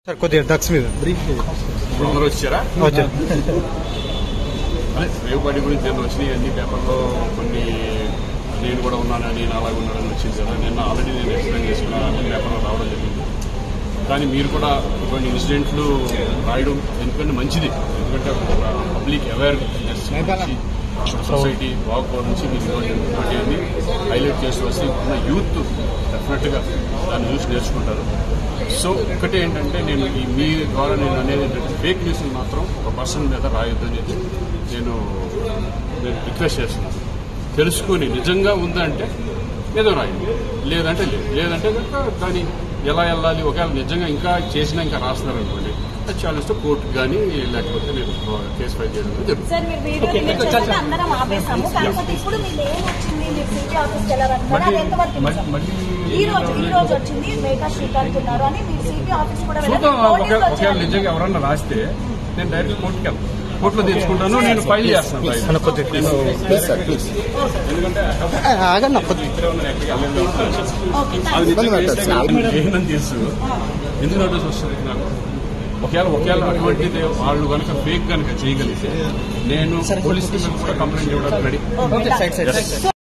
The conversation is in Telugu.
సార్ కొద్దిగా డ్రగ్స్ మీద బ్రీఫ్ అందరూ వచ్చారా? వచ్చారు. అదే రేవుపాటి గురించి నేను వచ్చినాయి అన్ని పేపర్లో కొన్ని నేను కూడా ఉన్నానని నేను అలాగే ఉన్నానని వచ్చింది కదా. నిన్న ఆల్రెడీ నేను ఎక్స్ప్లెయిన్ చేసుకున్నా, అన్ని పేపర్లో రావడం జరిగింది. కానీ మీరు కూడా కొన్ని ఇన్సిడెంట్లు రాయడం ఎందుకంటే మంచిది. ఎందుకంటే పబ్లిక్ అవేర్నెస్ సొసైటీ బాగుపోవడం నుంచి మీరు ఇటువంటి హైలైట్ చేసి వస్తే ఉన్న యూత్ డెఫినెట్గా దాన్ని చూసి నేర్చుకుంటారు. సో ఒకటే ఏంటంటే నేను మీ ద్వారా నేను అనేది ఏంటంటే ఫేక్ న్యూస్ మాత్రం ఒక పర్సన్ మీద రాయొద్దని నేను రిక్వెస్ట్ చేస్తున్నాను. తెలుసుకొని నిజంగా ఉందంటే ఏదో రాయండి, లేదంటే లేదంటే కనుక దాన్ని ఎలా వెళ్ళాలి. ఒకవేళ నిజంగా ఇంకా చేసినా ఇంకా రాస్తున్నారు అనుకోండి, అది ఛాలెంజ్ కోర్టు కానీ లేకపోతే నేను కేసు ఫైల్ చేయడం జరుగుతుంది. చూద్దాం, ఒకవేళ నిజంగా ఎవరన్నా రాస్తే నేను డైరెక్ట్ కోర్టుకి వెళ్తాను, కోర్టులో తెచ్చుకుంటాను, నేను ఫైల్ చేస్తాను. ఎందుకంటే ఏంటని తెలుసు ఎందుకు నోటీస్ వస్తుంది నాకు. ఒకవేళ అటువంటిది వాళ్ళు కనుక ఫేక్ కనుక చేయగలిగితే నేను పోలీస్ స్టేషన్ కూడా కంప్లైంట్ ఇవ్వడానికి రెడీ.